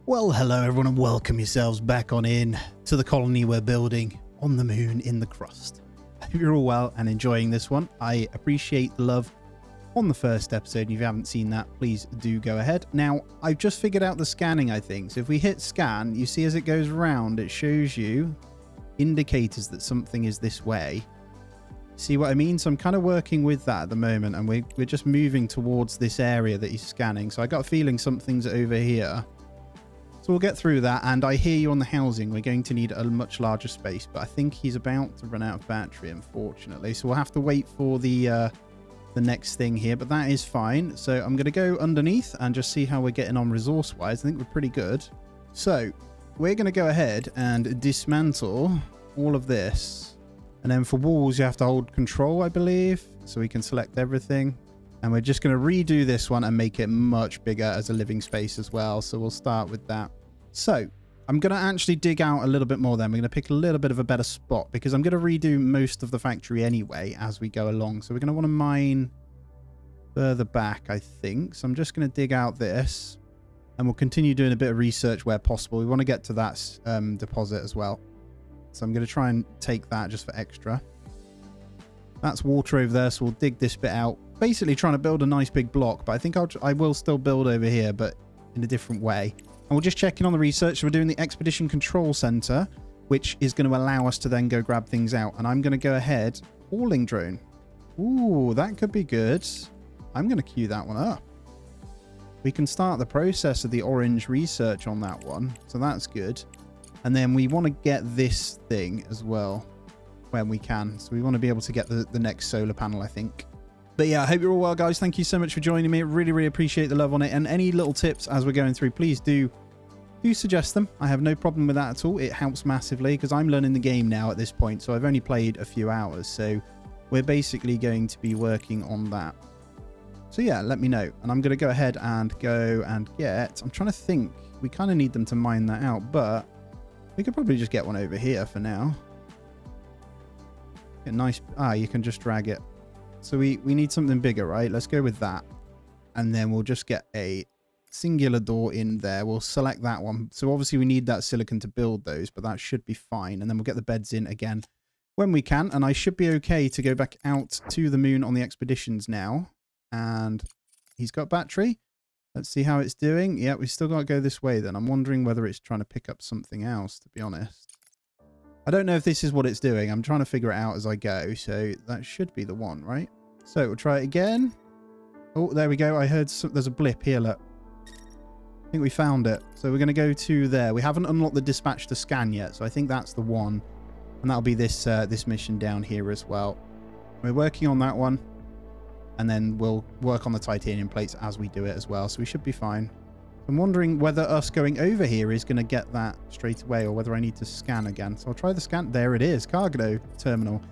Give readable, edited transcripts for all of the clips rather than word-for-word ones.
Well, hello everyone and welcome yourselves back on in to the colony we're building on the moon in the crust. I hope you're all well and enjoying this one. I appreciate the love on the first episode. If you haven't seen that, please do go ahead. Now, I've just figured out the scanning, I think. So if we hit scan, you see as it goes around, it shows you indicators that something is this way. See what I mean? So I'm kind of working with that at the moment, and we're just moving towards this area that he's scanning. So I got a feeling something's over here. So we'll get through that, and I hear you on the housing. We're going to need a much larger space, but I think he's about to run out of battery, unfortunately. So we'll have to wait for the next thing here, but that is fine. So I'm going to go underneath and just see how we're getting on resource-wise. I think we're pretty good. So we're going to go ahead and dismantle all of this. And then for walls, you have to hold control, I believe. So we can select everything. And we're just going to redo this one and make it much bigger as a living space as well. So we'll start with that. So I'm going to actually dig out a little bit more then. We're going to pick a little bit of a better spot because I'm going to redo most of the factory anyway as we go along. So we're going to want to mine further back, I think. So I'm just going to dig out this and we'll continue doing a bit of research where possible. We want to get to that deposit as well. So I'm going to try and take that just for extra. That's water over there, so we'll dig this bit out. Basically trying to build a nice big block, but I think I will still build over here, but in a different way. And we'll just check in on the research. So we're doing the Expedition Control Center, which is going to allow us to then go grab things out. And I'm going to go ahead. Hauling drone. Ooh, that could be good. I'm going to queue that one up. We can start the process of the orange research on that one. So that's good. And then we want to get this thing as well when we can. So we want to be able to get the next solar panel, I think. But yeah, I hope you're all well, guys. Thank you so much for joining me. Really, really appreciate the love on it. And any little tips as we're going through, please do suggest them. I have no problem with that at all. It helps massively because I'm learning the game now at this point. So I've only played a few hours. So we're basically going to be working on that. So yeah, let me know. And I'm going to go ahead and go and get... I'm trying to think. We kind of need them to mine that out, but we could probably just get one over here for now. Get nice... Ah, you can just drag it. So we need something bigger, right? Let's go with that. And then we'll just get a singular door in there. We'll select that one. So obviously we need that silicon to build those, but that should be fine. And then we'll get the beds in again when we can. And I should be okay to go back out to the moon on the expeditions now. And he's got battery. Let's see how it's doing. Yeah, we still got to go this way then. I'm wondering whether it's trying to pick up something else, to be honest. I don't know if this is what it's doing. I'm trying to figure it out as I go. So that should be the one, right? So we'll try it again. Oh, there we go. I heard there's a blip here, look. I think we found it. So we're going to go to there. We haven't unlocked the dispatch to scan yet. So I think that's the one. And that'll be this this mission down here as well. We're working on that one. And then we'll work on the titanium plates as we do it as well. So we should be fine. I'm wondering whether us going over here is going to get that straight away or whether I need to scan again. So I'll try the scan. There it is. Cargo terminal.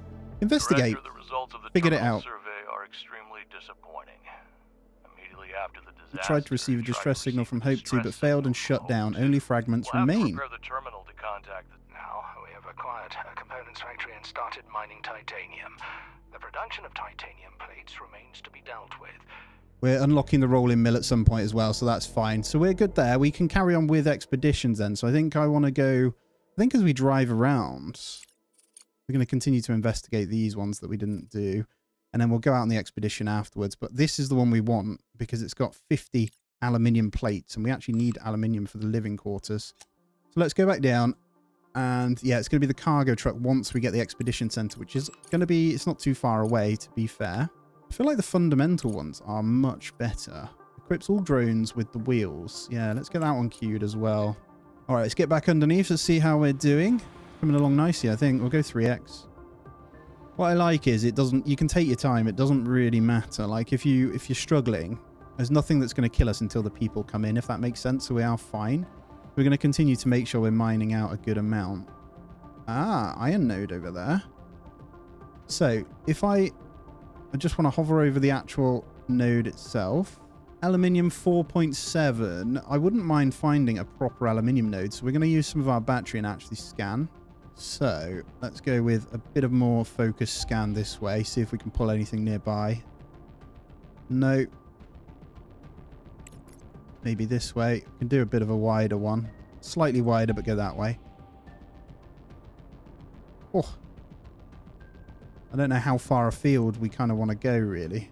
Investigate. Director, the results of the Figured it out. survey are extremely disappointing. Immediately after the disaster, We tried to receive a distress signal from Hope 2 but failed and shut down. Only fragments we'll remain. Have to prepare the terminal to contact the... Now, we have acquired a components factory and started mining titanium. The production of titanium plates remains to be dealt with. We're unlocking the rolling mill at some point as well, so that's fine. So we're good there. We can carry on with expeditions then. So I think I want to go... I think as we drive around, we're going to continue to investigate these ones that we didn't do. And then we'll go out on the expedition afterwards. But this is the one we want because it's got 50 aluminium plates. And we actually need aluminium for the living quarters. So let's go back down. And yeah, it's going to be the cargo truck once we get the expedition center, which is going to be... It's not too far away, to be fair. I feel like the fundamental ones are much better. Equips all drones with the wheels. Yeah, let's get that one queued as well. All right, let's get back underneath. Let's see how we're doing. Coming along nicely, I think. We'll go 3x. What I like is it doesn't... You can take your time. It doesn't really matter. Like if you're struggling, there's nothing that's going to kill us until the people come in, if that makes sense. So we are fine. We're going to continue to make sure we're mining out a good amount. Ah, iron node over there. So if I just want to hover over the actual node itself. Aluminium 4.7. I wouldn't mind finding a proper aluminium node. So we're going to use some of our battery and actually scan. So let's go with a bit of more focused scan this way. See if we can pull anything nearby. No. maybe this way. We can do a bit of a wider one. Slightly wider, but go that way. Oh. I don't know how far afield we kind of want to go, really.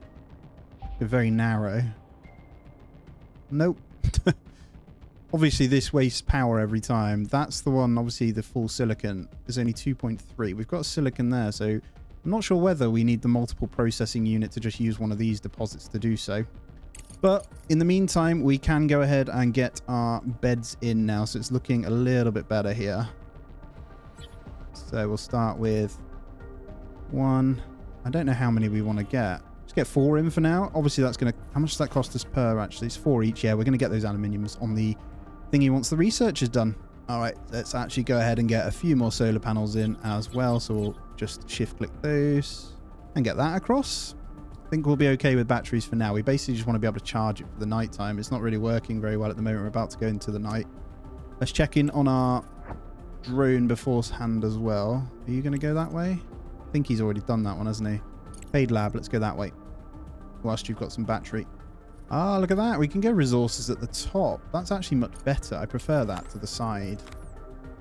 They're very narrow. Nope. Obviously, this wastes power every time. That's the one, obviously, the full silicon. There's only 2.3. We've got silicon there, so I'm not sure whether we need the multiple processing unit to just use one of these deposits to do so. But in the meantime, we can go ahead and get our beds in now, so it's looking a little bit better here. So we'll start with 1. I don't know how many we want to get. Let's get 4 in for now. Obviously, that's going to... How much does that cost us per, actually? It's 4 each. Yeah, we're going to get those aluminiums on the thingy once the research is done. All right, let's actually go ahead and get a few more solar panels in as well. So we'll just shift-click those and get that across. I think we'll be okay with batteries for now. We basically just want to be able to charge it for the night time. It's not really working very well at the moment. We're about to go into the night. Let's check in on our drone beforehand as well. Are you going to go that way? I think he's already done that one, hasn't he? Paid lab, let's go that way. Whilst you've got some battery. Ah, look at that. We can go resources at the top. That's actually much better. I prefer that to the side.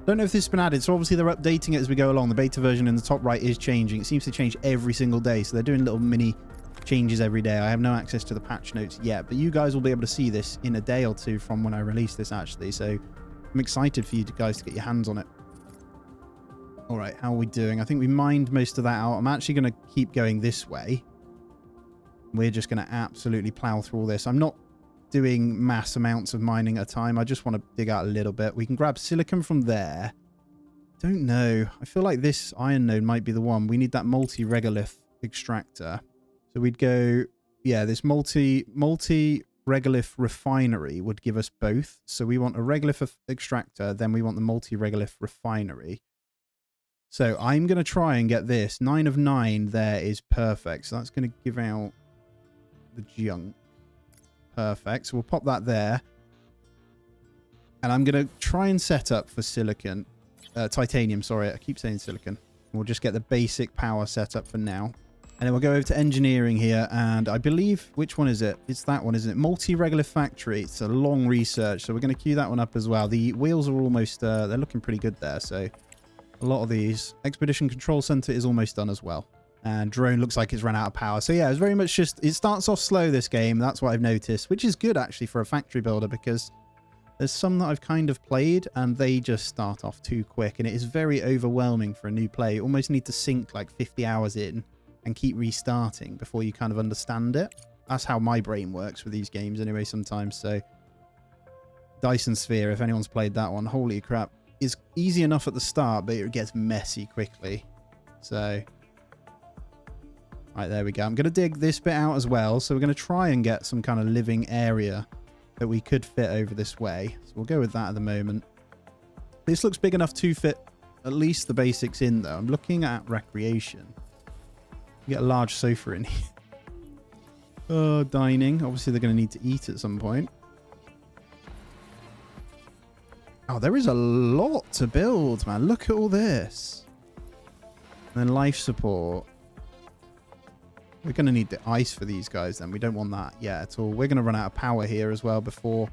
Don't know if this has been added. So obviously they're updating it as we go along. The beta version in the top right is changing. It seems to change every single day. So they're doing little mini changes every day. I have no access to the patch notes yet, but you guys will be able to see this in a day or two from when I release this, actually. So I'm excited for you guys to get your hands on it. All right, how are we doing? I think we mined most of that out. I'm actually going to keep going this way. We're just going to absolutely plow through all this. I'm not doing mass amounts of mining at a time. I just want to dig out a little bit. We can grab silicon from there. Don't know. I feel like this iron node might be the one. We need that multi-regolith extractor. So we'd go... Yeah, this multi-regolith refinery would give us both. So we want a regolith extractor, then we want the multi-regolith refinery. So I'm going to try and get this. 9 of 9 there is perfect. So that's going to give out the junk. Perfect. So we'll pop that there. And I'm going to try and set up for silicon. Titanium, sorry. I keep saying silicon. We'll just get the basic power set up for now. And then we'll go over to engineering here. And I believe... Which one is it? It's that one, isn't it? Multi-regolith factory. It's a long research. So we're going to queue that one up as well. The wheels are almost... they're looking pretty good there. So... A lot of these. Expedition Control Center is almost done as well. And drone looks like it's run out of power. So yeah, it's very much just... It starts off slow, this game. That's what I've noticed. Which is good, actually, for a factory builder. Because there's some that I've kind of played. And they just start off too quick. And it is very overwhelming for a new play. You almost need to sink like 50 hours in. And keep restarting before you kind of understand it. That's how my brain works with these games anyway sometimes. So Dyson Sphere, if anyone's played that one. Holy crap. Is easy enough at the start, but it gets messy quickly. So, right, there we go. I'm going to dig this bit out as well. So we're going to try and get some kind of living area that we could fit over this way. So we'll go with that at the moment. This looks big enough to fit at least the basics in, though. I'm looking at recreation. Get a large sofa in here. Oh, dining. Obviously, they're going to need to eat at some point. Oh, there is a lot to build, man. Look at all this. And then life support. We're going to need the ice for these guys then. We don't want that yet at all. We're going to run out of power here as well before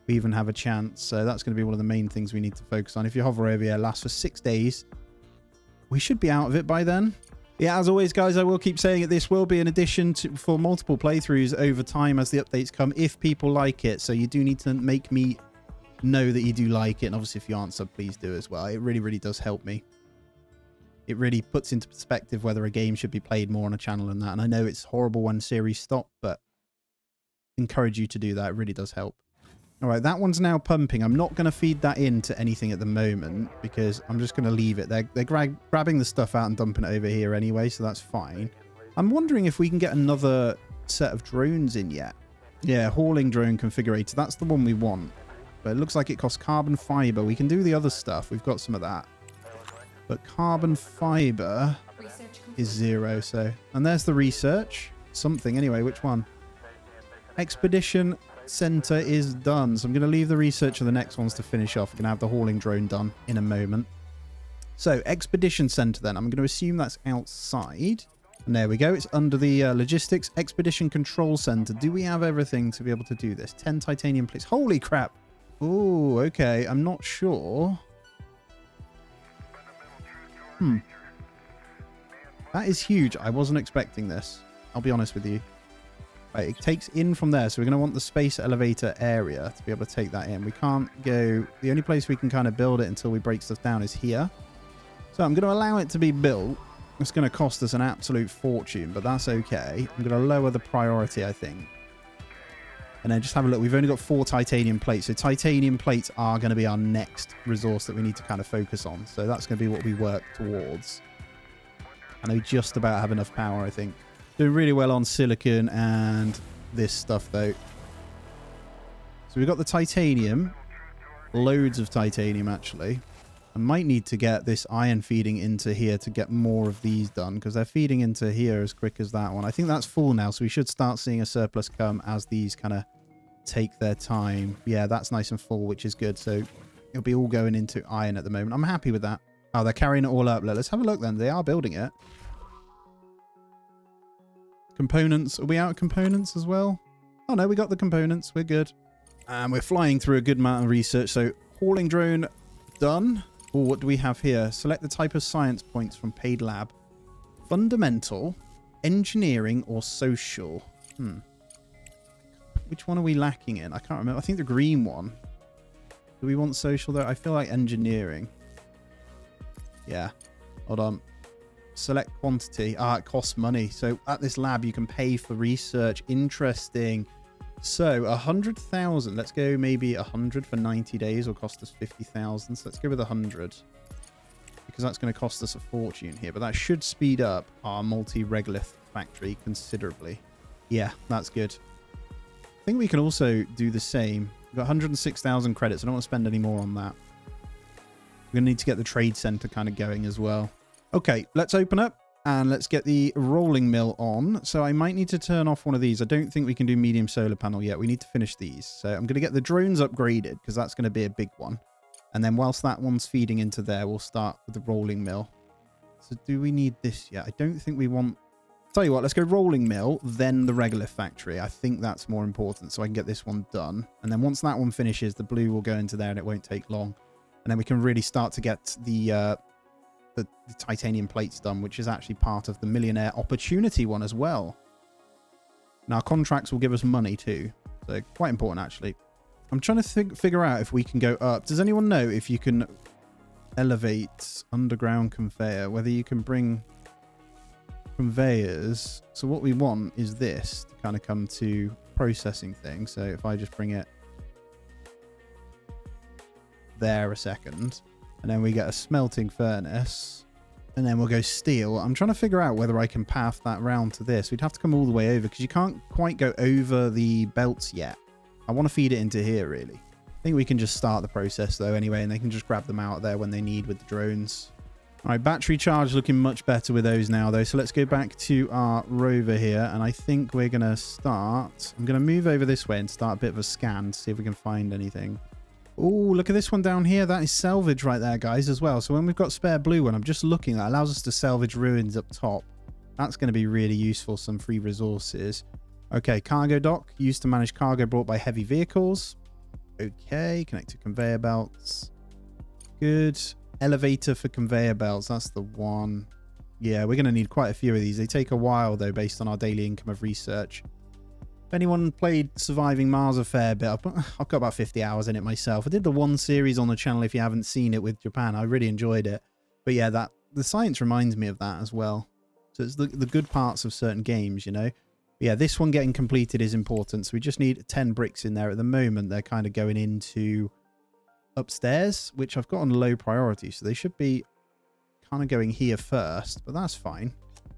we even have a chance. So that's going to be one of the main things we need to focus on. If you hover over here, it lasts for 6 days. We should be out of it by then. Yeah, as always, guys, I will keep saying it. This will be an addition for multiple playthroughs over time as the updates come, if people like it. So you do need to make me know that you do like it, and obviously if you aren't sub, please do as well. It really does help me. It really puts into perspective whether a game should be played more on a channel than that. And I know it's horrible when series stop, but encourage you to do that. It really does help. All right, that one's now pumping. I'm not going to feed that into anything at the moment because I'm just going to leave it. They're grabbing the stuff out and dumping it over here anyway, so that's fine. I'm wondering if we can get another set of drones in yet. Yeah, hauling drone configurator. That's the one we want. But it looks like it costs carbon fiber. We can do the other stuff. We've got some of that. But carbon fiber is 0. So, and there's the research. Something anyway. Which one? Expedition Center is done. So I'm going to leave the research of the next ones to finish off. We're going to have the hauling drone done in a moment. So Expedition Center then. I'm going to assume that's outside. And there we go. It's under the Logistics Expedition Control Center. Do we have everything to be able to do this? 10 titanium plates. Holy crap. Oh, okay. I'm not sure. That is huge. I wasn't expecting this. I'll be honest with you. Right, it takes in from there. So we're going to want the space elevator area to be able to take that in. We can't go... The only place we can kind of build it until we break stuff down is here. So I'm going to allow it to be built. It's going to cost us an absolute fortune, but that's okay. I'm going to lower the priority, I think. And then just have a look. We've only got 4 titanium plates. So titanium plates are going to be our next resource that we need to kind of focus on. So that's going to be what we work towards. And we just about have enough power, I think. Doing really well on silicon and this stuff, though. So we've got the titanium. Loads of titanium, actually. I might need to get this iron feeding into here to get more of these done, because they're feeding into here as quick as that one. I think that's full now, so we should start seeing a surplus come as these kind of take their time. Yeah, that's nice and full, which is good. So it'll be all going into iron at the moment. I'm happy with that. Oh, they're carrying it all up. Let's have a look then. They are building it. Components. Are we out of components as well? Oh, no, we got the components. We're good. And we're flying through a good amount of research. So hauling drone done. Oh, what do we have here? Select the type of science points from paid lab. Fundamental, engineering, or social? Which one are we lacking in? I can't remember. I think the green one. Do we want social, though? I feel like engineering. Yeah. Hold on. Select quantity. Ah, it costs money. So at this lab, you can pay for research. Interesting. So 100,000. Let's go maybe 100 for 90 days will cost us 50,000. So let's go with 100 because that's going to cost us a fortune here. But that should speed up our multi-regolith factory considerably. Yeah, that's good. I think we can also do the same. We've got 106,000 credits. I don't want to spend any more on that. We're going to need to get the trade center kind of going as well. Okay, let's open up. And let's get the rolling mill on. So I might need to turn off one of these. I don't think we can do medium solar panel yet. We need to finish these. So I'm going to get the drones upgraded because that's going to be a big one. And then whilst that one's feeding into there, we'll start with the rolling mill. So do we need this yet? I don't think we want... Tell you what, let's go rolling mill, then the regolith factory. I think that's more important so I can get this one done. And then once that one finishes, the blue will go into there and it won't take long. And then we can really start to get the titanium plates done, which is actually part of the millionaire opportunity one as well. Now contracts will give us money too, so quite important actually. I'm trying to figure out if we can go up. Does anyone know if you can elevate underground conveyor, whether you can bring conveyors? So what we want is this to kind of come to processing things. So if I just bring it there a second, and then we get a smelting furnace, and then we'll go steel. I'm trying to figure out whether I can path that round to this. We'd have to come all the way over because you can't quite go over the belts yet. I want to feed it into here, really. I think we can just start the process, though, anyway, and they can just grab them out there when they need with the drones. All right, battery charge looking much better with those now, though. So let's go back to our rover here, and I think we're going to start... I'm going to move over this way and start a bit of a scan to see if we can find anything. Oh, look at this one down here. That is salvage right there, guys, as well. So when we've got spare blue one, I'm just looking. That allows us to salvage ruins up top. That's going to be really useful. Some free resources. Okay, cargo dock. Used to manage cargo brought by heavy vehicles. Okay, connected conveyor belts. Good. Elevator for conveyor belts. That's the one. Yeah, we're going to need quite a few of these. They take a while, though, based on our daily income of research. If anyone played Surviving Mars a fair bit, I've got about 50 hours in it myself. I did the one series on the channel if you haven't seen it with Japan. I really enjoyed it. But yeah, the science reminds me of that as well. So it's the good parts of certain games, you know. But yeah, this one getting completed is important. So we just need 10 bricks in there. At the moment, they're kind of going into upstairs, which I've got on low priority. So they should be kind of going here first, but that's fine.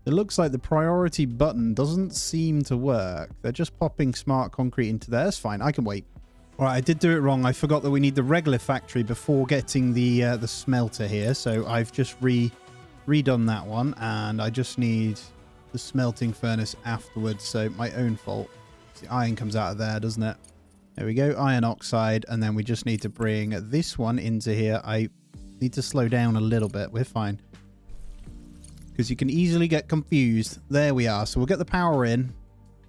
It looks like the priority button doesn't seem to work. They're just popping smart concrete into there. That's fine. I can wait. All right, I did do it wrong. I forgot that we need the regolith factory before getting the smelter here. So I've just redone that one, and I just need the smelting furnace afterwards. So my own fault. The iron comes out of there, doesn't it? There we go. Iron oxide, and then we just need to bring this one into here. I need to slow down a little bit. We're fine. because you can easily get confused. There we are. So we'll get the power in.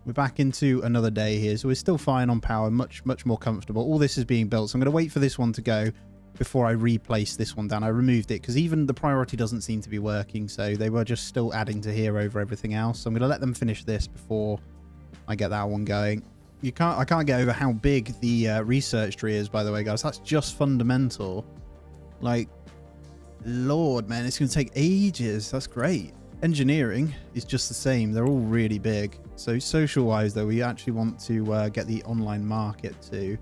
We're back into another day here. So we're still fine on power, much more comfortable. All this is being built. So I'm going to wait for this one to go before I replace this one down. I removed it because even the priority doesn't seem to be working. So they were just still adding to here over everything else. So I'm going to let them finish this before I get that one going. I can't get over how big the research tree is, by the way, guys. That's just fundamental. Like, Lord, man, it's going to take ages. That's great. Engineering is just the same. They're all really big. So social-wise, though, we actually want to get the online market too.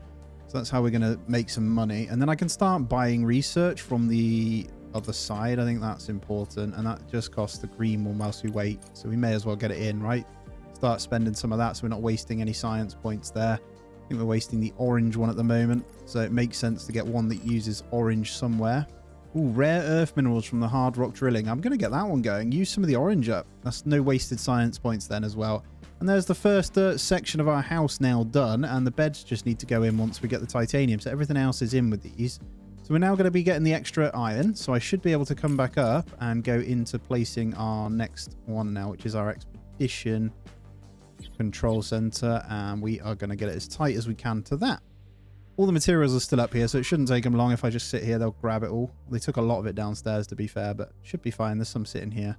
So that's how we're going to make some money. And then I can start buying research from the other side. I think that's important. And that just costs the green one whilst we wait. So we may as well get it in, right? Start spending some of that so we're not wasting any science points there. I think we're wasting the orange one at the moment. So it makes sense to get one that uses orange somewhere. Ooh, rare earth minerals from the hard rock drilling. I'm going to get that one going. Use some of the orange up. That's no wasted science points then as well. And there's the first section of our house now done. And the beds just need to go in once we get the titanium. So everything else is in with these. So we're now going to be getting the extra iron. So I should be able to come back up and go into placing our next one now, which is our expedition control center. And we are going to get it as tight as we can to that. All the materials are still up here, so it shouldn't take them long. If I just sit here, they'll grab it all. They took a lot of it downstairs, to be fair, but should be fine. There's some sitting here.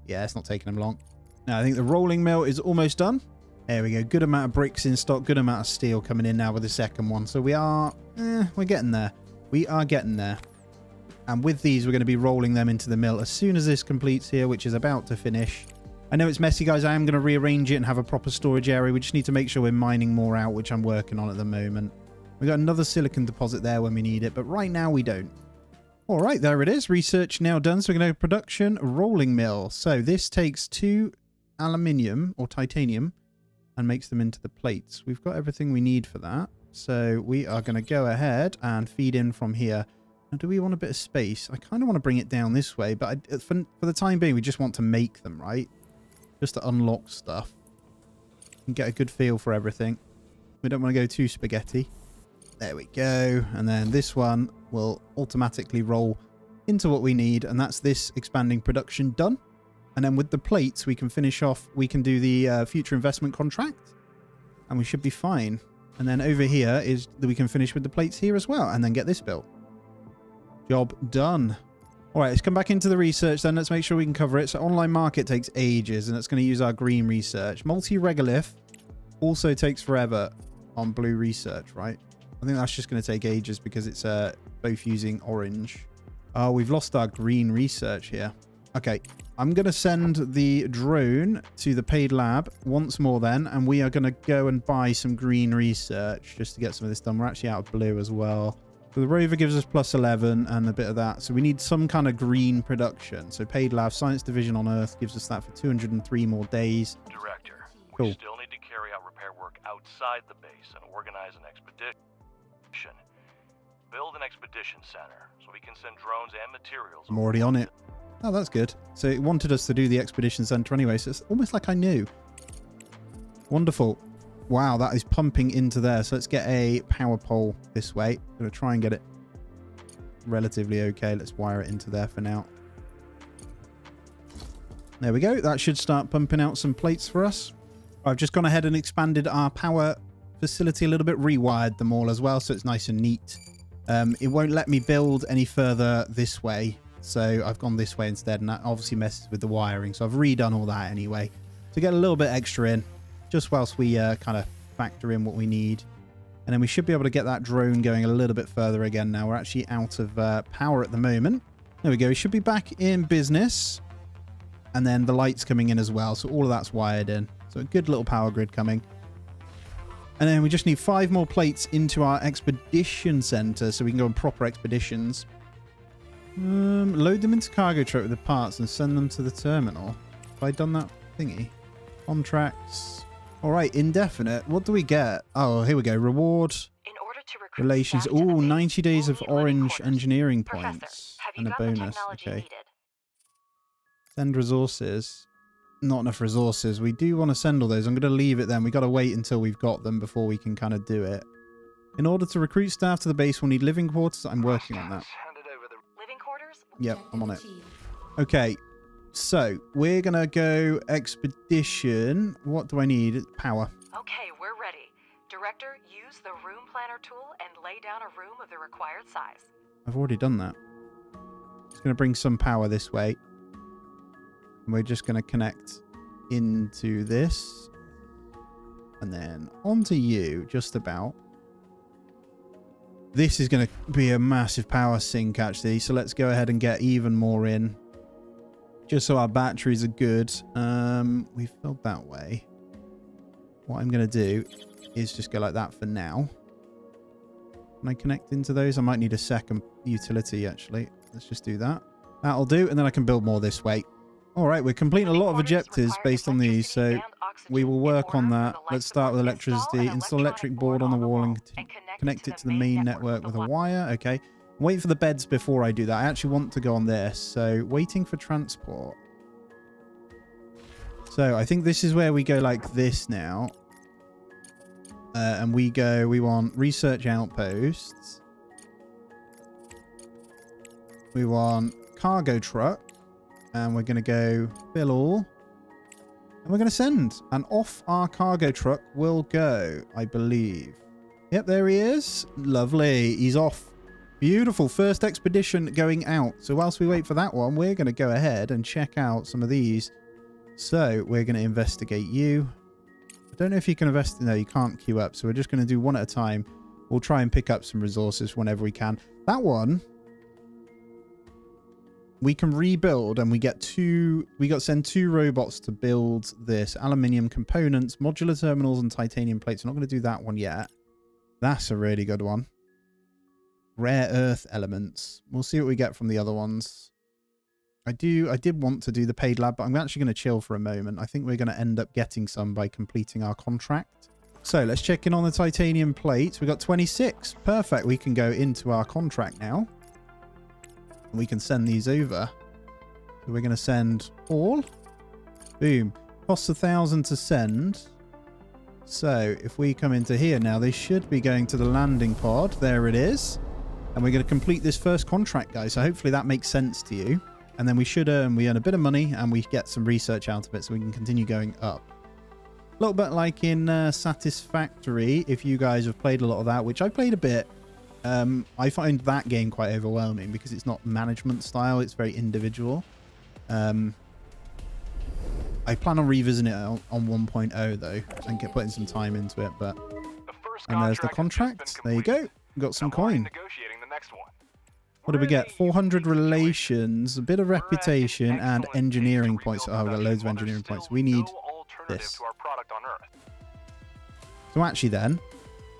Yeah, it's not taking them long. Now, I think the rolling mill is almost done. There we go. Good amount of bricks in stock. Good amount of steel coming in now with the second one. So we are... we're getting there. We are getting there. And with these, we're going to be rolling them into the mill as soon as this completes here, which is about to finish. I know it's messy, guys. I am going to rearrange it and have a proper storage area. We just need to make sure we're mining more out, which I'm working on at the moment. We got another silicon deposit there when we need it, but right now we don't. All right, there it is. Research now done. So we're going to go production rolling mill. So this takes 2 aluminium or titanium and makes them into the plates. We've got everything we need for that. So we are going to go ahead and feed in from here. Now, do we want a bit of space? I kind of want to bring it down this way, but for the time being, we just want to make them, right? Just to unlock stuff and get a good feel for everything. We don't want to go too spaghetti. There we go. And then this one will automatically roll into what we need. And that's this expanding production done. And then with the plates, we can finish off. We can do the future investment contract. And we should be fine. And then over here is that we can finish with the plates here as well. And then get this built. Job done. All right, let's come back into the research then. Let's make sure we can cover it. So online market takes ages. And it's going to use our green research. Multi-regolith also takes forever on blue research, right? I think that's just going to take ages because it's both using orange. Oh, we've lost our green research here. Okay, I'm going to send the drone to the paid lab once more then. And we are going to go and buy some green research just to get some of this done. We're actually out of blue as well. So the rover gives us plus 11 and a bit of that. So we need some kind of green production. So paid lab, science division on Earth gives us that for 203 more days. Director, Cool. we still need to carry out repair work outside the base and organize an expedition. Build an expedition center so we can send drones and materials. I'm already on it. Oh, that's good. So it wanted us to do the expedition center anyway, so it's almost like I knew. Wonderful. Wow, that is pumping into there. So let's get a power pole this way. I'm going to try and get it relatively okay. Let's wire it into there for now. There we go. That should start pumping out some plates for us. I've just gone ahead and expanded our power facility a little bit, rewired them all as well, so it's nice and neat. It won't let me build any further this way, so I've gone this way instead, and that obviously messes with the wiring, so I've redone all that anyway to get a little bit extra in just whilst we kind of factor in what we need. And then we should be able to get that drone going a little bit further again. Now we're actually out of power at the moment. There we go. We should be back in business, and then the lights coming in as well, so all of that's wired in, so a good little power grid coming. And then we just need 5 more plates into our expedition center so we can go on proper expeditions. Load them into cargo truck with the parts and send them to the terminal. Have I done that thingy? Contracts. All right, indefinite. What do we get? Oh, here we go. Reward. In order to recruit Relations. staff to the Oh, base, 90 days we'll of need living orange quarters. engineering Professor, points have you and a got the bonus. technology Okay. needed? Send resources. Not enough resources. We do want to send all those. I'm going to leave it then. We got to wait until we've got them before we can kind of do it. In order to recruit staff to the base, we'll need living quarters. I'm working on that. Handed over the Living quarters? Yep, I'm on it. Okay. So we're going to go expedition. What do I need? Power. Okay, we're ready. Director, use the room planner tool and lay down a room of the required size. I've already done that. It's going to bring some power this way. And we're just going to connect into this. And then onto you, just about. This is going to be a massive power sink, actually. So let's go ahead and get even more in. Just so our batteries are good. We've filled that way. What I'm going to do is just go like that for now. Can I connect into those? I might need a second utility, actually. Let's just do that. That'll do. And then I can build more this way. All right, we're completing a lot of objectives based on these, so we will work on that. Let's start with electricity. Install electric board on the wall and connect it to the main network with a wire. Okay. Wait for the beds before I do that. I actually want to go on this. So waiting for transport. So I think this is where we go like this now. And we want research outposts. We want cargo truck. And we're going to go fill all. And we're going to send. And off our cargo truck will go, I believe. Yep, there he is. Lovely. He's off. Beautiful. First expedition going out. So whilst we wait for that one, we're going to go ahead and check out some of these. So we're going to investigate you. I don't know if you can invest. No, you can't queue up. So we're just going to do one at a time. We'll try and pick up some resources whenever we can. That one... we can rebuild and we got send 2 robots to build this. Aluminium components, modular terminals, and titanium plates. I'm not going to do that one yet. That's a really good one. Rare earth elements. We'll see what we get from the other ones. I did want to do the paid lab, but I'm actually going to chill for a moment. I think we're going to end up getting some by completing our contract. So let's check in on the titanium plates. We got 26. Perfect. We can go into our contract now. We can send these over. So we're going to send all. Boom. Costs 1,000 to send. So if we come into here now, they should be going to the landing pod. There it is. And we're going to complete this first contract, guys. So hopefully that makes sense to you. And then we earn a bit of money and we get some research out of it so we can continue going up. A little bit like in Satisfactory, if you guys have played a lot of that, which I played a bit. I find that game quite overwhelming because it's not management style. It's very individual. I plan on revisiting it on 1.0 though and putting some time into it. But and there's the contract. There you go. Got some coin. What did we get? 400 relations, a bit of reputation, and engineering points. Oh, we've got loads of engineering points. We need this. So actually then,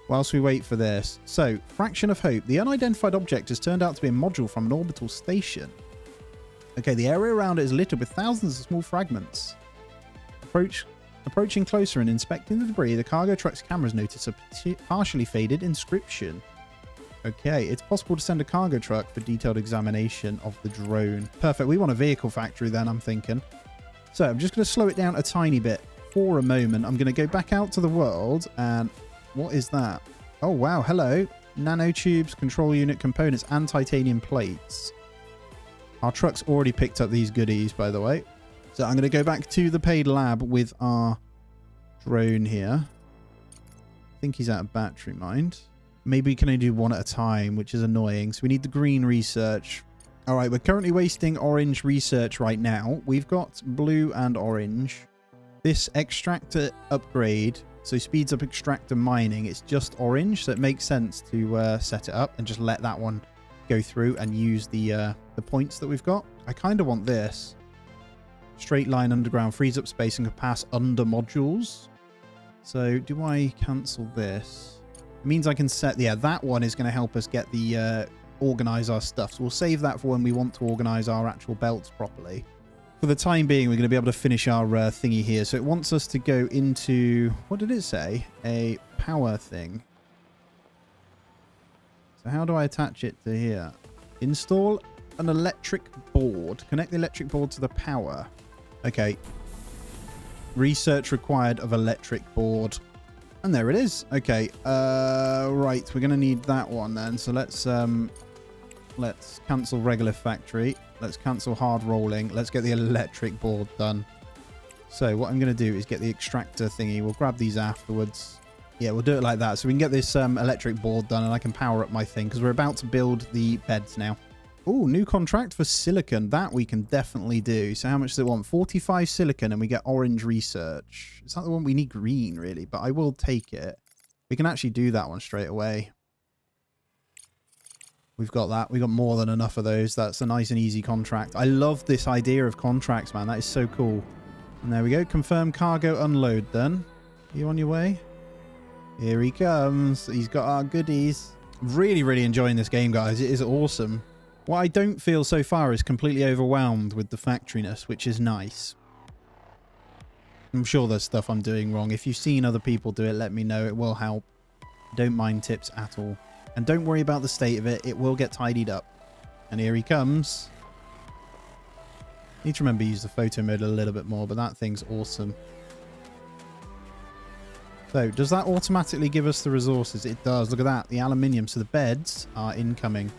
whilst we wait for this. So, fraction of hope. The unidentified object has turned out to be a module from an orbital station. Okay, the area around it is littered with thousands of small fragments. Approaching closer and inspecting the debris, the cargo truck's cameras notice a partially faded inscription. Okay, it's possible to send a cargo truck for detailed examination of the drone. Perfect. We want a vehicle factory then, I'm thinking. So, I'm just going to slow it down a tiny bit for a moment. I'm going to go back out to the world and... what is that? Oh, wow. Hello. Nanotubes, control unit components, and titanium plates. Our truck's already picked up these goodies, by the way. So I'm going to go back to the paid lab with our drone here. I think he's out of battery, mind. Maybe we can only do one at a time, which is annoying. So we need the green research. All right, we're currently wasting orange research right now. We've got blue and orange. This extractor upgrade... so speeds up extractor mining. It's just orange, so it makes sense to set it up and just let that one go through and use the points that we've got. I kind of want this. Straight line underground frees up space and can pass under modules. So do I cancel this? It means I can set... yeah, that one is going to help us get the organize our stuff. So we'll save that for when we want to organize our actual belts properly. For the time being, we're going to be able to finish our thingy here. So it wants us to go into... what did it say? A power thing. So how do I attach it to here? Install an electric board. Connect the electric board to the power. Okay. Research required of electric board. And there it is. Okay. Right. We're going to need that one then. So let's cancel regular factory. Let's cancel hard rolling. Let's get the electric board done. So what I'm going to do is get the extractor thingy. We'll grab these afterwards. Yeah, we'll do it like that. So we can get this electric board done and I can power up my thing because we're about to build the beds now. Oh, new contract for silicon. That we can definitely do. So how much does it want? 45 silicon and we get orange research. It's not the one we need green really, but I will take it. We can actually do that one straight away. We've got that. We've got more than enough of those. That's a nice and easy contract. I love this idea of contracts, man. That is so cool. And there we go. Confirm cargo unload then. Are you on your way? Here he comes. He's got our goodies. Really, really enjoying this game, guys. It is awesome. What I don't feel so far is completely overwhelmed with the factoriness, which is nice. I'm sure there's stuff I'm doing wrong. If you've seen other people do it, let me know. It will help. Don't mind tips at all. And don't worry about the state of it. It will get tidied up. And here he comes. Need to remember to use the photo mode a little bit more, but that thing's awesome. So, does that automatically give us the resources? It does. Look at that. The aluminium. So the beds are incoming.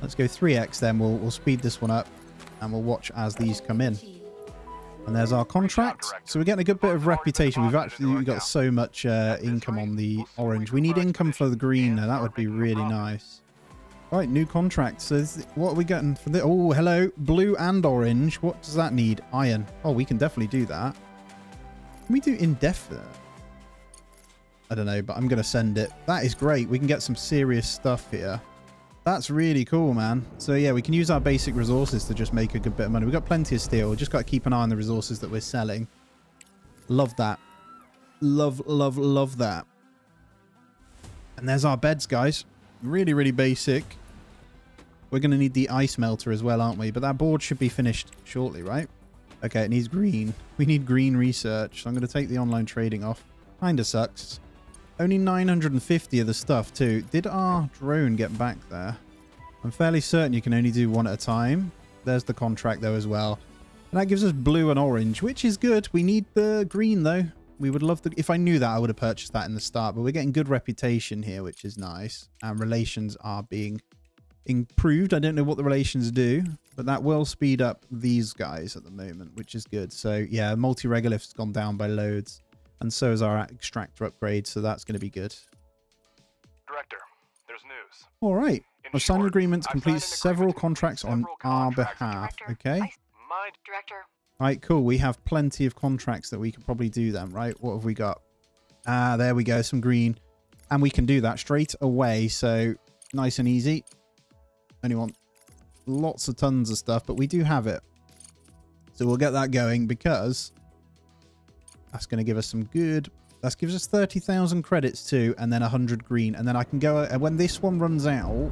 Let's go 3x then. We'll speed this one up and we'll watch as these come in. And there's our contract. So we're getting a good bit of reputation. We've actually got so much income on the orange. We need income for the green now. That would be really nice. Right, new contract. So what are we getting for the... Oh, hello. Blue and orange. What does that need? Iron. Oh, we can definitely do that. Can we do indefinite? I don't know, but I'm going to send it. That is great. We can get some serious stuff here. That's really cool, man. So yeah, we can use our basic resources to just make a good bit of money. We've got plenty of steel. We've just got to keep an eye on the resources that we're selling. Love that. Love, love, love that. And there's our beds, guys. Really, really basic. We're going to need the ice melter as well, aren't we? But that board should be finished shortly, right? Okay, it needs green. We need green research. So I'm going to take the online trading off. Kinda sucks. Only 950 of the stuff too. Did our drone get back there? I'm fairly certain you can only do one at a time. There's the contract though as well. And that gives us blue and orange, which is good. We need the green though. We would love to... If I knew that, I would have purchased that in the start. But we're getting good reputation here, which is nice. And relations are being improved. I don't know what the relations do, but that will speed up these guys at the moment, which is good. So yeah, multi-regolith's gone down by loads. And so is our extractor upgrade, so that's going to be good. Director, there's news. All right. I've signed an agreement to I've complete signed an several agreement contracts on our behalf. Okay. My Director. All right, cool. We have plenty of contracts that we could probably do then, right? What have we got? Ah, there we go. Some green. And we can do that straight away. So nice and easy. Only want lots of tons of stuff, but we do have it. So we'll get that going because... That's going to give us some good... That gives us 30,000 credits too, and then 100 green. And then I can go... And when this one runs out,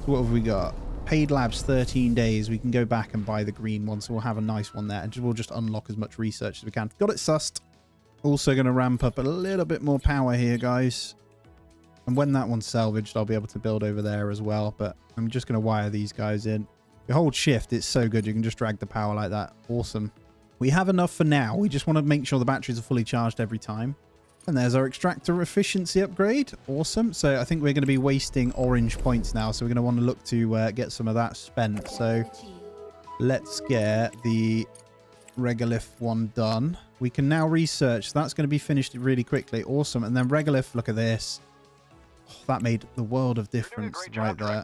what have we got? Paid labs 13 days. We can go back and buy the green one, so we'll have a nice one there. And we'll just unlock as much research as we can. Got it sussed. Also going to ramp up a little bit more power here, guys. And when that one's salvaged, I'll be able to build over there as well. But I'm just going to wire these guys in. You hold shift, it's so good. You can just drag the power like that. Awesome. We have enough for now. We just want to make sure the batteries are fully charged every time. And there's our extractor efficiency upgrade. Awesome. So I think we're going to be wasting orange points now. So we're going to want to look to get some of that spent. So let's get the regolith one done. We can now research. That's going to be finished really quickly. Awesome. And then regolith, look at this. Oh, that made the world of difference right there.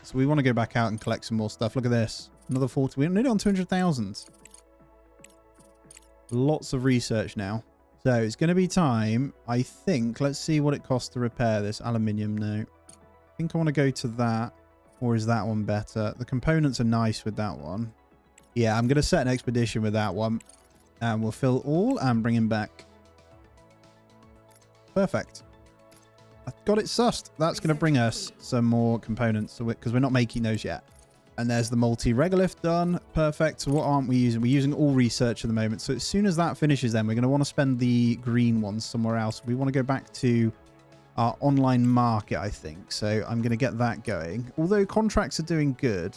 So we want to go back out and collect some more stuff. Look at this. Another 40. We're nearly on 200,000. Lots of research now. So it's going to be time, I think. Let's see what it costs to repair this aluminium. No. I think I want to go to that. Or is that one better? The components are nice with that one. Yeah, I'm going to set an expedition with that one. And we'll fill all and bring him back. Perfect. I've got it sussed. That's going to bring us some more components because we're not making those yet. And there's the multi-regolith done. Perfect. So what aren't we using? We're using all research at the moment. So as soon as that finishes, then we're going to want to spend the green ones somewhere else. We want to go back to our online market, I think. So I'm going to get that going. Although contracts are doing good,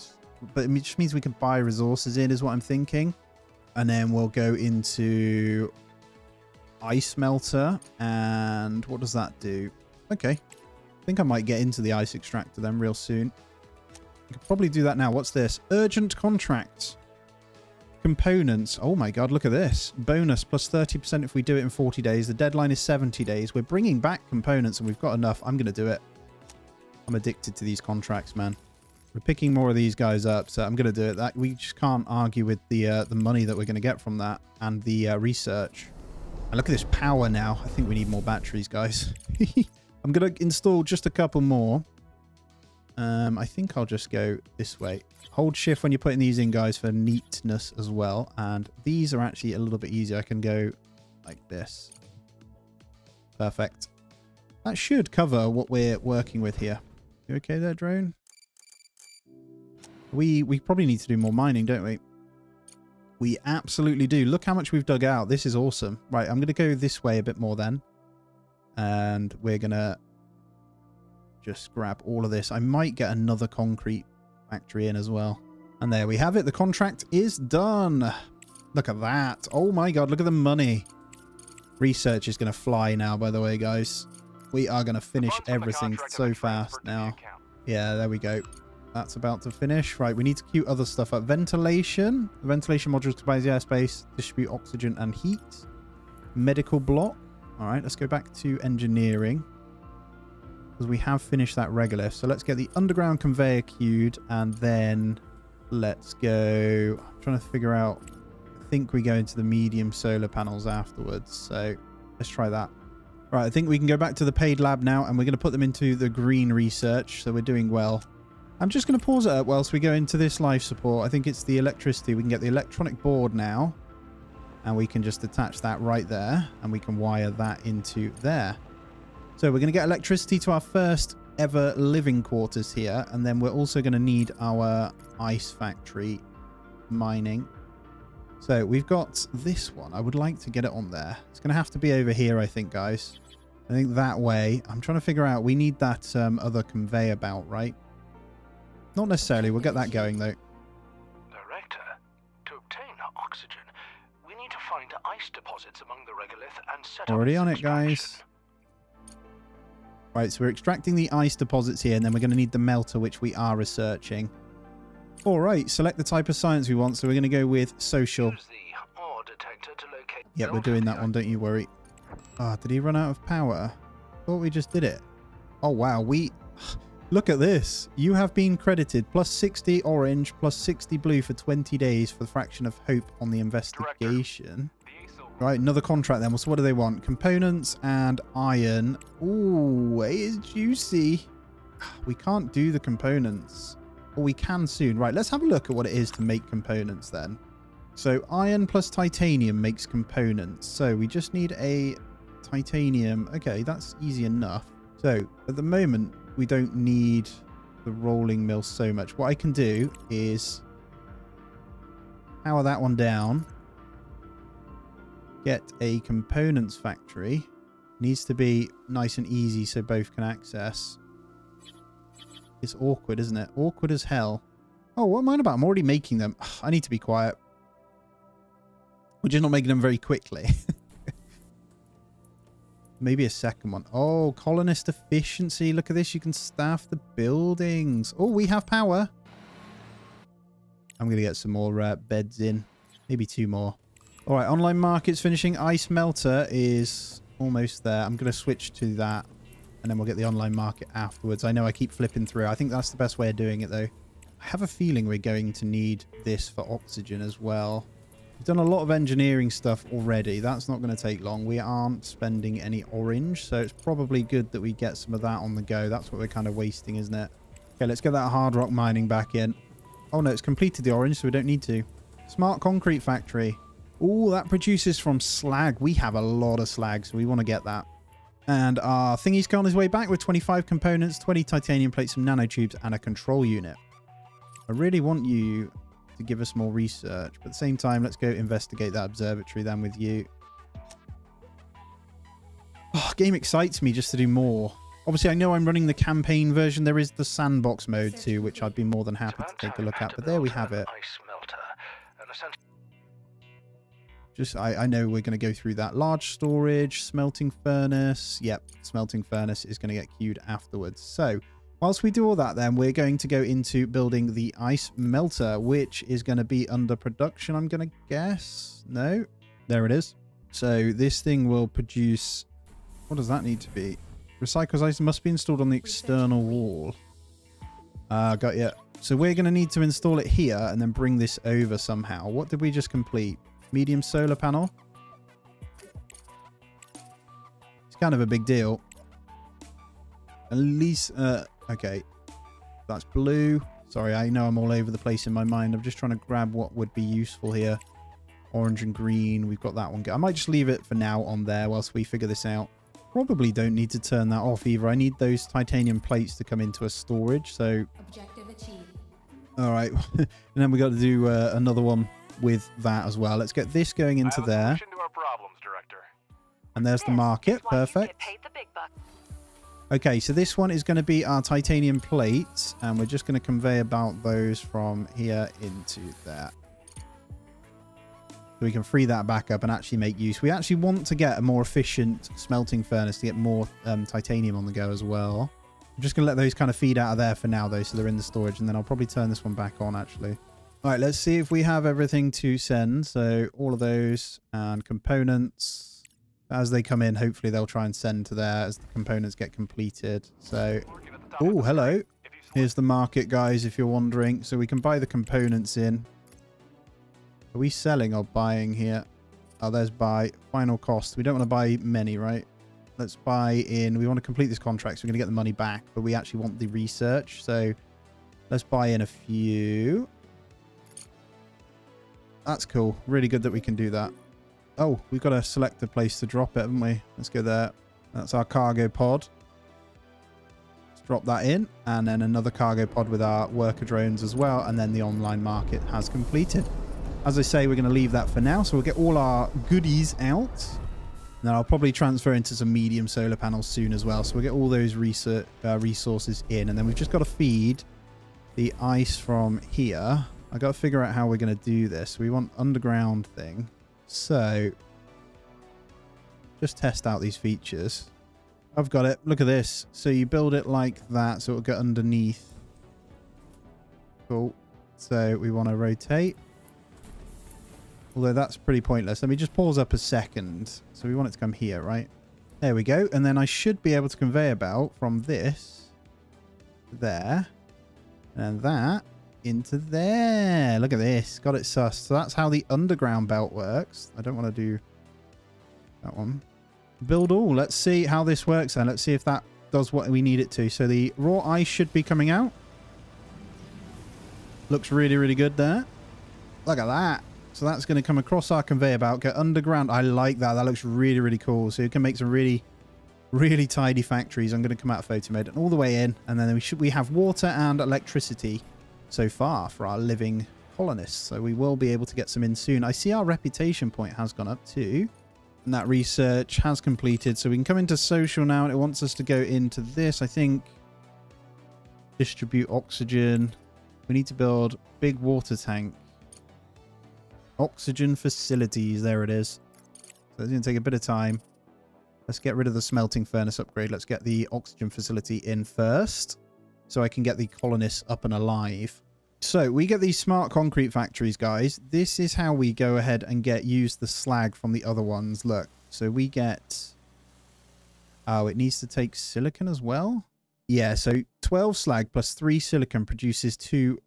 but it just means we can buy resources in is what I'm thinking. And then we'll go into ice melter. And what does that do? Okay. I think I might get into the ice extractor then real soon. I could probably do that now. What's this? Urgent contracts. Components. Oh my god, look at this. Bonus plus 30% if we do it in 40 days. The deadline is 70 days. We're bringing back components and we've got enough. I'm going to do it. I'm addicted to these contracts, man. We're picking more of these guys up, so I'm going to do it. That we just can't argue with the money that we're going to get from that and the research. And look at this power now. I think we need more batteries, guys. I'm going to install just a couple more. I think I'll just go this way. Hold shift when you're putting these in, guys, for neatness as well. And these are actually a little bit easier. I can go like this. Perfect. That should cover what we're working with here. You okay there, drone? We probably need to do more mining, don't we? We absolutely do. Look how much we've dug out. This is awesome. Right, I'm going to go this way a bit more then. And we're going to just grab all of this. I might get another concrete factory in as well. And there we have it. The contract is done. Look at that. Oh my god, look at the money. Research is going to fly now, by the way, guys. We are going to finish everything so fast now. Yeah, there we go. That's about to finish. Right, we need to queue other stuff up. Ventilation. The ventilation modules combines the airspace, distribute oxygen and heat. Medical block. All right, let's go back to engineering. Because we have finished that regolith. So let's get the underground conveyor queued. And then let's go... I'm trying to figure out... I think we go into the medium solar panels afterwards. So let's try that. Right, I think we can go back to the paid lab now. And we're going to put them into the green research. So we're doing well. I'm just going to pause it up whilst we go into this life support. I think it's the electricity. We can get the electronic board now. And we can just attach that right there. And we can wire that into there. So we're going to get electricity to our first ever living quarters here. And then we're also going to need our ice factory mining. So we've got this one. I would like to get it on there. It's going to have to be over here, I think, guys. I think that way. I'm trying to figure out. We need that other conveyor belt, right? Not necessarily. We'll get that going, though. Director, to obtain oxygen, we need to find ice deposits among the regolith and set Already up on its it, guys. extraction. Right, so we're extracting the ice deposits here, and then we're going to need the melter, which we are researching. All right, select the type of science we want. So we're going to go with social. Use the ore detector to locate Yep, we're doing that one. Don't you worry. Ah, did he run out of power? Thought we just did it. Oh, wow. Look at this. You have been credited plus 60 orange, plus 60 blue for 20 days for the fraction of hope on the investigation. Right, another contract then. So what do they want? Components and iron. Ooh, it is juicy. We can't do the components. Or we can soon. Right, let's have a look at what it is to make components then. So iron plus titanium makes components. So we just need a titanium. Okay, that's easy enough. So at the moment, we don't need the rolling mill so much. What I can do is power that one down. Get a components factory. Needs to be nice and easy so both can access. It's awkward, isn't it? Awkward as hell. Oh, what am I on about? I'm already making them. I need to be quiet. We're just not making them very quickly. Maybe a second one. Oh, colonist efficiency. Look at this. You can staff the buildings. Oh, we have power. I'm going to get some more beds in. Maybe 2 more. All right, online market's finishing. Ice melter is almost there. I'm going to switch to that. And then we'll get the online market afterwards. I know I keep flipping through. I think that's the best way of doing it, though. I have a feeling we're going to need this for oxygen as well. We've done a lot of engineering stuff already. That's not going to take long. We aren't spending any orange, so it's probably good that we get some of that on the go. That's what we're kind of wasting, isn't it? Okay, let's get that hard rock mining back in. Oh, no, it's completed the orange, so we don't need to. Smart concrete factory. Oh, that produces from slag. We have a lot of slag, so we want to get that. And our thingy's gone his way back with 25 components, 20 titanium plates, some nanotubes, and a control unit. I really want you to give us more research. But at the same time, let's go investigate that observatory then with you. Oh, game excites me just to do more. Obviously, I know I'm running the campaign version. There is the sandbox mode too, which I'd be more than happy to take a look at. But there we have it. Just, I know we're going to go through that. Large storage, smelting furnace. Yep, smelting furnace is going to get queued afterwards. So Whilst we do all that, then we're going to go into building the ice melter, which is going to be under production, I'm going to guess. No, there it is. So this thing will produce, what does that need to be? Recycles ice must be installed on the external wall. Got you. So we're going to need to install it here and then bring this over somehow. What did we just complete? Medium solar panel. It's kind of a big deal. At least, okay. That's blue. Sorry, I know I'm all over the place in my mind. I'm just trying to grab what would be useful here. Orange and green. We've got that one. I might just leave it for now on there whilst we figure this out. Probably don't need to turn that off either. I need those titanium plates to come into a storage. So, objective achieved. All right. And then we got to do another one with that as well. Let's get this going into there. To our problems, Director. And there's the market. Perfect. Okay, so this one is going to be our titanium plates, and we're just going to convey about those from here into there. So we can free that back up and actually make use. We actually want to get a more efficient smelting furnace to get more titanium on the go as well. I'm just going to let those kind of feed out of there for now, though, so they're in the storage, and then I'll probably turn this one back on, actually. All right, let's see if we have everything to send. So all of those and components. As they come in, hopefully they'll try and send to there as the components get completed. So, oh, hello. Here's the market, guys, if you're wondering. So we can buy the components in. Are we selling or buying here? Oh, there's buy. Final cost. We don't want to buy many, right? Let's buy in. We want to complete this contract, so we're going to get the money back, but we actually want the research. So let's buy in a few. That's cool. Really good that we can do that. Oh, we've got to select a place to drop it, haven't we? Let's go there. That's our cargo pod. Let's drop that in. And then another cargo pod with our worker drones as well. And then the online market has completed. As I say, we're going to leave that for now. So we'll get all our goodies out. And then I'll probably transfer into some medium solar panels soon as well. So we'll get all those resources in. And then we've just got to feed the ice from here. I've got to figure out how we're going to do this. We want underground thing. So, just test out these features. I've got it. Look at this. So you build it like that, so it'll get underneath. Cool. So we want to rotate. Although that's pretty pointless. Let me just pause up a second. So we want it to come here, right? There we go. And then I should be able to convey about from this to there. And that into there. Look at this. Got it sussed. So that's how the underground belt works. I don't want to do that one. Build all. Let's see how this works then. Let's see if that does what we need it to. So the raw ice should be coming out. Looks really, really good there. Look at that. So that's going to come across our conveyor belt, go underground. I like that. That looks really, really cool. So you can make some really, really tidy factories. I'm going to come out of photo mode and all the way in. And then we have water and electricity so far for our living colonists, so we will be able to get some in soon. I see our reputation point has gone up too, and that research has completed, so we can come into social now, and it wants us to go into this. I think distribute oxygen. We need to build big water tank, oxygen facilities. There it is. So it's going to take a bit of time. Let's get rid of the smelting furnace upgrade. Let's get the oxygen facility in first, so I can get the colonists up and alive. So we get these smart concrete factories, guys. This is how we go ahead and use the slag from the other ones. Look, so we get... Oh, it needs to take silicon as well? Yeah, so 12 slag plus 3 silicon produces two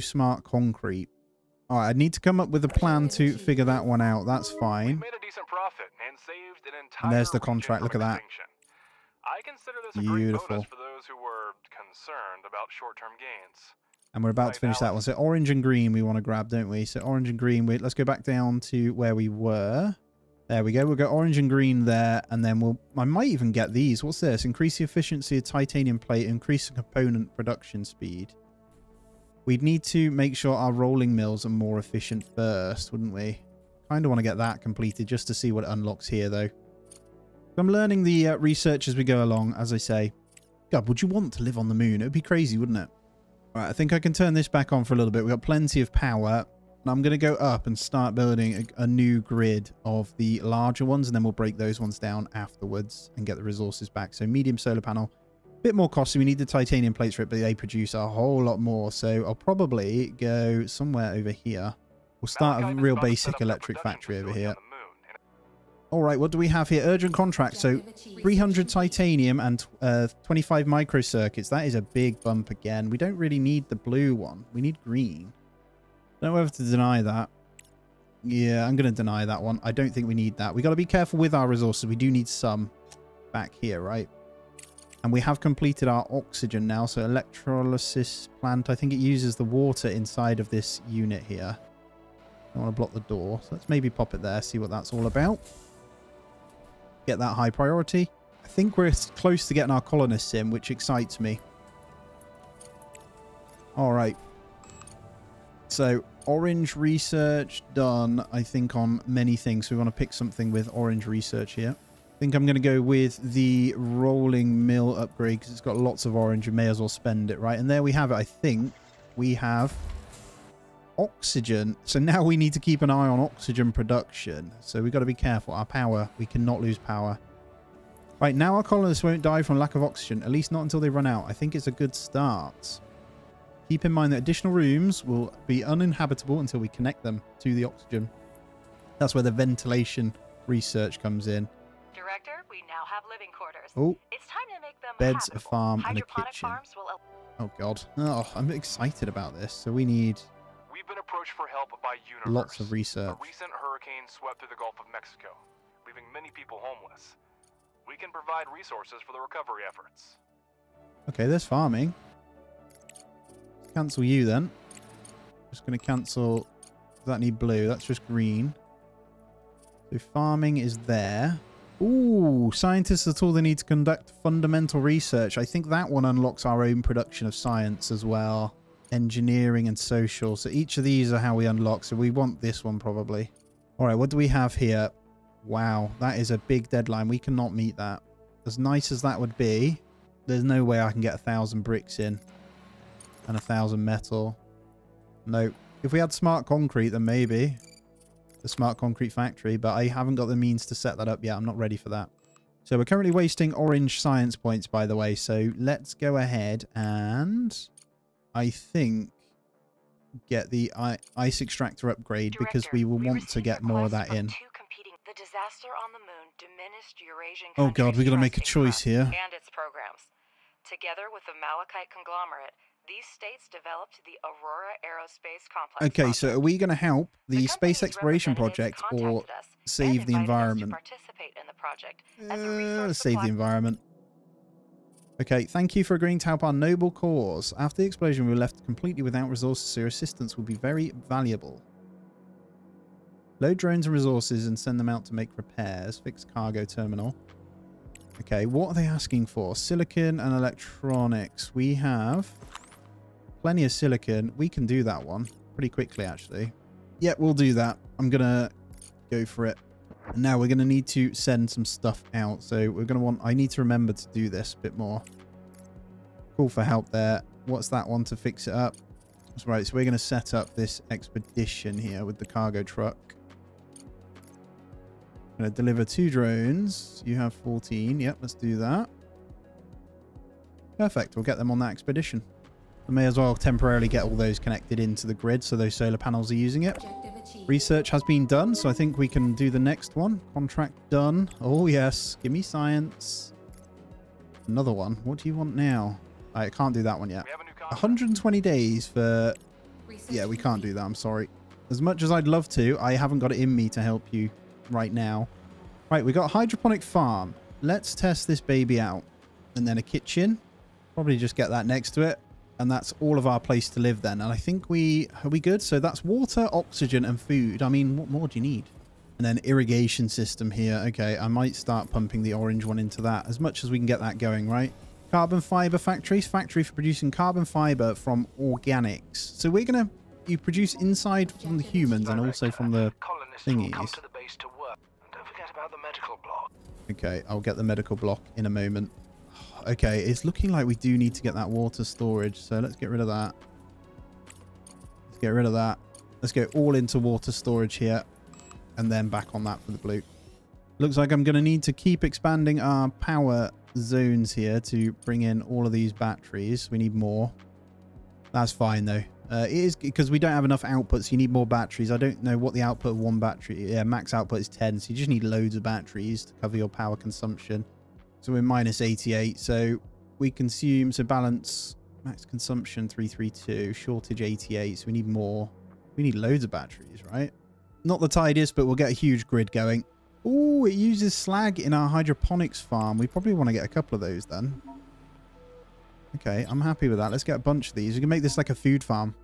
smart concrete. All right, I need to come up with a plan to figure that one out. That's fine. We made a decent profit and saved an entire And there's the contract. Look at that. I consider this a great bonus for those who were concerned about short-term gains. And we're about to finish that one. So orange and green we want to grab, don't we? So orange and green. Let's go back down to where we were. There we go. We'll go orange and green there. And then I might even get these. What's this? Increase the efficiency of titanium plate. Increase the component production speed. We'd need to make sure our rolling mills are more efficient first, wouldn't we? Kind of want to get that completed just to see what it unlocks here, though. I'm learning the research as we go along, as I say. God, would you want to live on the moon? It would be crazy, wouldn't it? All right, I think I can turn this back on for a little bit. We've got plenty of power. And I'm going to go up and start building a new grid of the larger ones, and then we'll break those ones down afterwards and get the resources back. So medium solar panel, Bit more costly. We need the titanium plates for it, but they produce a whole lot more. So I'll probably go somewhere over here. We'll start a real basic electric factory over here. All right, what do we have here? Urgent contract. So 300 titanium and 25 microcircuits. That is a big bump again. We don't really need the blue one. We need green. Don't know whether to deny that. Yeah, I'm going to deny that one. I don't think we need that. We got to be careful with our resources. We do need some back here, right? And we have completed our oxygen now. So electrolysis plant. I think it uses the water inside of this unit here. I want to block the door. So let's maybe pop it there. See what that's all about. Get that high priority. I think we're close to getting our colonists in, which excites me. All right. So orange research done, I think, on many things. So we want to pick something with orange research here. I think I'm going to go with the rolling mill upgrade because it's got lots of orange. You may as well spend it, right? And there we have it. I think we have oxygen. So now we need to keep an eye on oxygen production. So we've got to be careful. Our power, we cannot lose power. Right, now our colonists won't die from lack of oxygen, at least not until they run out. I think it's a good start. Keep in mind that additional rooms will be uninhabitable until we connect them to the oxygen. That's where the ventilation research comes in. Director, we now have living quarters. Oh, it's time to make them beds, habitable. a farm, and a Hydroponic kitchen. farms will... Oh, God. Oh, I'm excited about this. So we need We've been approached for help by Universe. lots of research. A recent hurricane swept through the Gulf of Mexico, leaving many people homeless. We can provide resources for the recovery efforts. Okay, there's farming. Cancel you then. Just going to cancel. Does that need blue? That's just green. So farming is there. Ooh, scientists are told they need to conduct fundamental research. I think that one unlocks our own production of science as well. Engineering and social. So each of these are how we unlock. So we want this one probably. All right, what do we have here? Wow, that is a big deadline. We cannot meet that. As nice as that would be, there's no way I can get 1,000 bricks in and 1,000 metal. No. If we had smart concrete, then maybe the smart concrete factory, but I haven't got the means to set that up yet. I'm not ready for that. So we're currently wasting orange science points, by the way. So let's go ahead and I think get the ice extractor upgrade because we will want to get more of that in. The disaster on the moon diminished Eurasian Oh God, we got to make a choice here. And its programs. Together with the Malachite conglomerate, these states developed the Aurora Aerospace Complex. Okay, so are we going to help the space exploration project or save the environment? Save the environment. Okay, thank you for agreeing to help our noble cause. After the explosion, we were left completely without resources, so your assistance will be very valuable. Load drones and resources and send them out to make repairs. Fix cargo terminal. Okay, what are they asking for? Silicon and electronics. We have plenty of silicon. We can do that one pretty quickly, actually. Yeah, we'll do that. I'm going to go for it. And now we're going to need to send some stuff out. So we're going to want... I need to remember to do this a bit more. Call for help there. What's that one to fix it up? That's right. So we're going to set up this expedition here with the cargo truck. Going to deliver 2 drones. You have 14. Yep, let's do that. Perfect. We'll get them on that expedition. We may as well temporarily get all those connected into the grid so those solar panels are using it. Research has been done, so I think we can do the next one. Contract done. Oh, yes. Give me science. Another one. What do you want now? I can't do that one yet. 120 days for... Yeah, we can't do that. I'm sorry. As much as I'd love to, I haven't got it in me to help you right now. Right, we got a hydroponic farm. Let's test this baby out. And then a kitchen. Probably just get that next to it. And that's all of our place to live then. And I think are we good? So that's water, oxygen, and food. I mean, what more do you need? And then irrigation system here. Okay, I might start pumping the orange one into that as much as we can get that going, right? Carbon fiber factories. Factory for producing carbon fiber from organics. So we're going to... You produce inside from the humans and also from the thingies. Come to the base to work. And don't forget about the medical block. Okay, I'll get the medical block in a moment. Okay, it's looking like we do need to get that water storage. So let's get rid of that. Let's get rid of that. Let's go all into water storage here. And then back on that for the blue. Looks like I'm going to need to keep expanding our power zones here to bring in all of these batteries. We need more. That's fine though. It is because we don't have enough outputs. You need more batteries. I don't know what the output of one battery. Yeah, max output is 10. So you just need loads of batteries to cover your power consumption. So we're minus 88. So we consume, so balance max consumption 332, shortage 88. So we need more. We need loads of batteries, right? Not the tidiest, but we'll get a huge grid going. Oh, it uses slag in our hydroponics farm. We probably want to get a couple of those then. Okay, I'm happy with that. Let's get a bunch of these. We can make this like a food farm.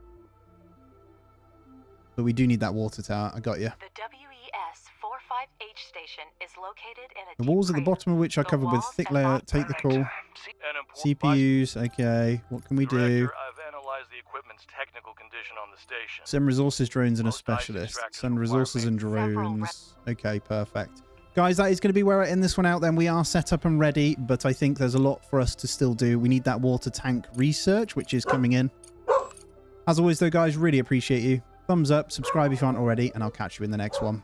But we do need that water tower. I got you. The WES-45H station is located in a The walls at the bottom of which are covered with thick layer. Take the call. CPUs. Okay, what can we do? I've analyzed the equipment's technical condition on the station. Send resources, drones, and a specialist. Send resources and drones. Okay, perfect. Guys, that is going to be where I end this one out then. We are set up and ready, but I think there's a lot for us to still do. We need that water tank research, which is coming in. As always, though, guys, really appreciate you. Thumbs up, subscribe if you aren't already, and I'll catch you in the next one.